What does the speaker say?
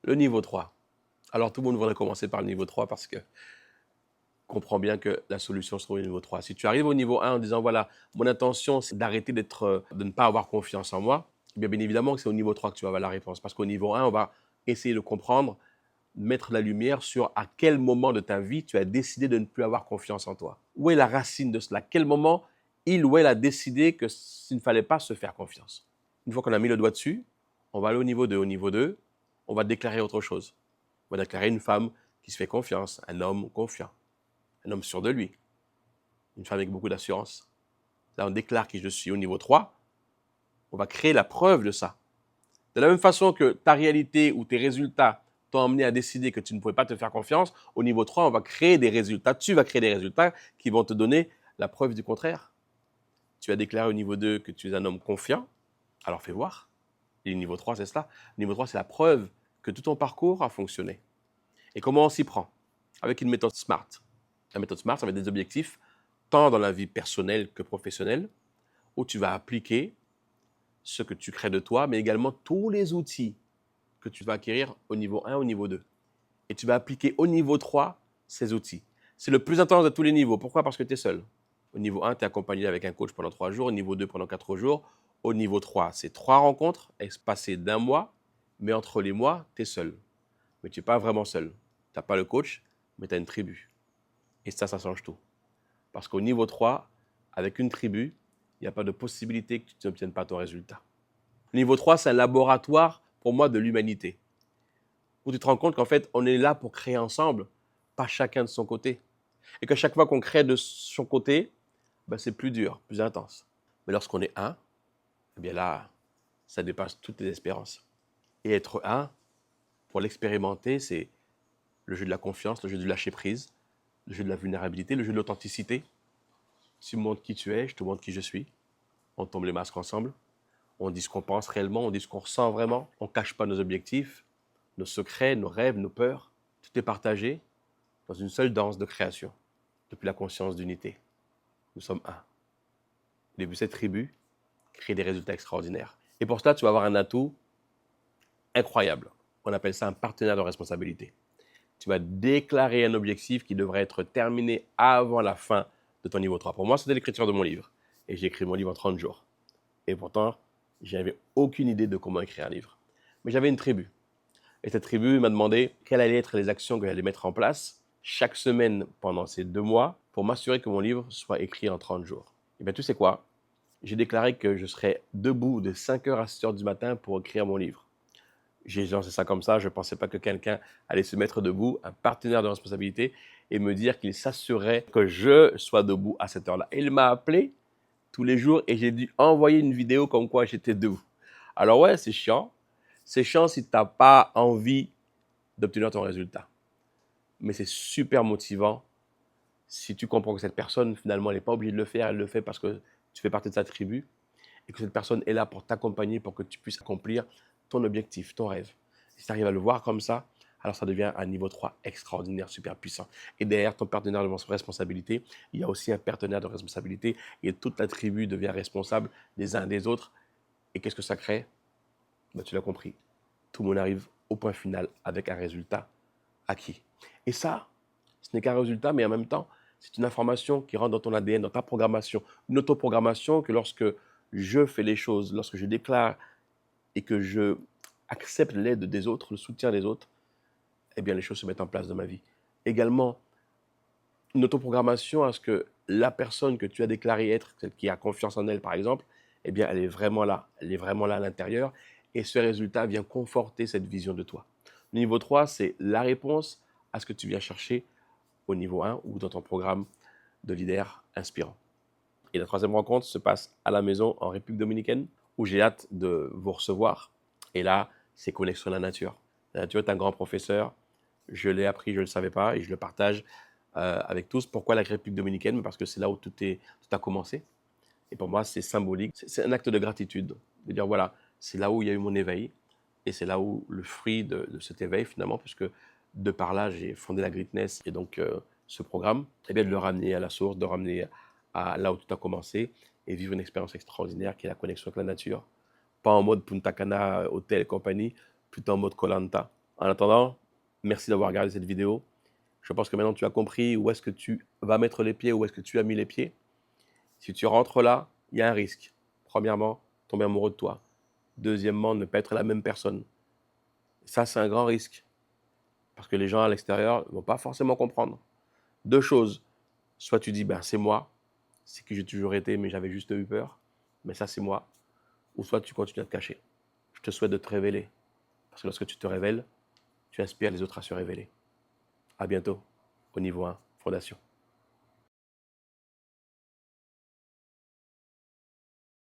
Le niveau 3. Alors, tout le monde voudrait commencer par le niveau 3 parce que comprend bien que la solution se trouve au niveau 3. Si tu arrives au niveau 1 en disant, voilà, mon intention, c'est d'arrêter de ne pas avoir confiance en moi, bien évidemment que c'est au niveau 3 que tu vas avoir la réponse. Parce qu'au niveau 1, on va essayer de comprendre, mettre la lumière sur à quel moment de ta vie tu as décidé de ne plus avoir confiance en toi. Où est la racine de cela? À quel moment il ou elle a décidé qu'il ne fallait pas se faire confiance? Une fois qu'on a mis le doigt dessus, on va aller au niveau 2. Au niveau 2, on va déclarer autre chose. On va déclarer une femme qui se fait confiance, un homme confiant, un homme sûr de lui, une femme avec beaucoup d'assurance. Là, on déclare qui je suis. Au niveau 3, on va créer la preuve de ça. De la même façon que ta réalité ou tes résultats t'ont amené à décider que tu ne pouvais pas te faire confiance, au niveau 3, on va créer des résultats. Tu vas créer des résultats qui vont te donner la preuve du contraire. Tu as déclaré au niveau 2 que tu es un homme confiant, alors fais voir. Et le niveau 3, c'est cela. Le niveau 3, c'est la preuve que tout ton parcours a fonctionné. Et comment on s'y prend? Avec une méthode SMART. La méthode SMART, ça va être des objectifs, tant dans la vie personnelle que professionnelle, où tu vas appliquer ce que tu crées de toi, mais également tous les outils que tu vas acquérir au niveau 1, au niveau 2. Et tu vas appliquer au niveau 3 ces outils. C'est le plus intense de tous les niveaux. Pourquoi? Parce que tu es seul. Au niveau 1, tu es accompagné avec un coach pendant 3 jours. Au niveau 2, pendant 4 jours. Au niveau 3, c'est 3 rencontres espacées d'1 mois. Mais entre les mois, tu es seul. Mais tu n'es pas vraiment seul. Tu n'as pas le coach, mais tu as une tribu. Et ça change tout. Parce qu'au niveau 3, avec une tribu, il n'y a pas de possibilité que tu n'obtiennes pas ton résultat. Le niveau 3, c'est un laboratoire, pour moi, de l'humanité. Où tu te rends compte qu'en fait, on est là pour créer ensemble, pas chacun de son côté. Et que chaque fois qu'on crée de son côté, ben, c'est plus dur, plus intense. Mais lorsqu'on est un, eh bien là, ça dépasse toutes les espérances. Et être un, pour l'expérimenter, c'est le jeu de la confiance, le jeu du lâcher-prise, le jeu de la vulnérabilité, le jeu de l'authenticité. Tu me montres qui tu es, je te montre qui je suis. On tombe les masques ensemble. On dit ce qu'on pense réellement, on dit ce qu'on ressent vraiment. On ne cache pas nos objectifs, nos secrets, nos rêves, nos peurs. Tout est partagé dans une seule danse de création, depuis la conscience d'unité. Nous sommes un. Le but de cette tribu, créer des résultats extraordinaires. Et pour cela, tu vas avoir un atout incroyable. On appelle ça un partenaire de responsabilité. Tu vas déclarer un objectif qui devrait être terminé avant la fin de ton niveau 3. Pour moi, c'était l'écriture de mon livre. Et j'ai écrit mon livre en 30 jours. Et pourtant, je n'avais aucune idée de comment écrire un livre. Mais j'avais une tribu. Et cette tribu m'a demandé quelles allaient être les actions que j'allais mettre en place chaque semaine pendant ces 2 mois pour m'assurer que mon livre soit écrit en 30 jours. Et bien, tu sais quoi? J'ai déclaré que je serais debout de 5h à 6h du matin pour écrire mon livre. J'ai lancé ça comme ça, je ne pensais pas que quelqu'un allait se mettre debout, un partenaire de responsabilité, et me dire qu'il s'assurerait que je sois debout à cette heure-là. Et il m'a appelé tous les jours et j'ai dû envoyer une vidéo comme quoi j'étais debout. Alors ouais, c'est chiant. C'est chiant si tu n'as pas envie d'obtenir ton résultat. Mais c'est super motivant si tu comprends que cette personne, finalement, elle n'est pas obligée de le faire, elle le fait parce que tu fais partie de sa tribu et que cette personne est là pour t'accompagner pour que tu puisses accomplir ton objectif, ton rêve. Si tu arrives à le voir comme ça, alors ça devient un niveau 3 extraordinaire, super puissant. Et derrière ton partenaire de responsabilité, il y a aussi un partenaire de responsabilité et toute la tribu devient responsable des uns des autres. Et qu'est-ce que ça crée? Ben, tu l'as compris. Tout le monde arrive au point final avec un résultat acquis. Et ça, ce n'est qu'un résultat, mais en même temps, c'est une information qui rentre dans ton ADN, dans ta programmation. Une autoprogrammation que lorsque je fais les choses, lorsque je déclare et que je accepte l'aide des autres, le soutien des autres, eh bien les choses se mettent en place dans ma vie. Également, une autoprogrammation à ce que la personne que tu as déclarée être, celle qui a confiance en elle par exemple, eh bien elle est vraiment là. Elle est vraiment là à l'intérieur. Et ce résultat vient conforter cette vision de toi. Le niveau 3, c'est la réponse à ce que tu viens chercher au niveau 1 ou dans ton programme de leader inspirant. Et la troisième rencontre se passe à la maison en République dominicaine où j'ai hâte de vous recevoir. Et là, c'est connexion à la nature. La nature est un grand professeur. Je l'ai appris, je ne le savais pas et je le partage avec tous. Pourquoi la République dominicaine? Parce que c'est là où tout a commencé. Et pour moi, c'est symbolique. C'est un acte de gratitude. De dire, voilà, c'est là où il y a eu mon éveil. Et c'est là où le fruit de cet éveil, finalement, puisque de par là, j'ai fondé la Greatness et donc ce programme, eh bien, de le ramener à la source, de le ramener à là où tout a commencé et vivre une expérience extraordinaire qui est la connexion avec la nature. Pas en mode Punta Cana, hôtel et compagnie, plutôt en mode koh En attendant, merci d'avoir regardé cette vidéo. Je pense que maintenant tu as compris où est-ce que tu vas mettre les pieds, où est-ce que tu as mis les pieds. Si tu rentres là, il y a un risque. Premièrement, tomber amoureux de toi. Deuxièmement, ne pas être la même personne. Ça, c'est un grand risque. Parce que les gens à l'extérieur ne vont pas forcément comprendre. Deux choses. Soit tu dis, ben, c'est moi, c'est qui j'ai toujours été, mais j'avais juste eu peur. Mais ça, c'est moi. Ou soit tu continues à te cacher. Je te souhaite de te révéler. Parce que lorsque tu te révèles, tu inspires les autres à se révéler. À bientôt au niveau 1, Fondation.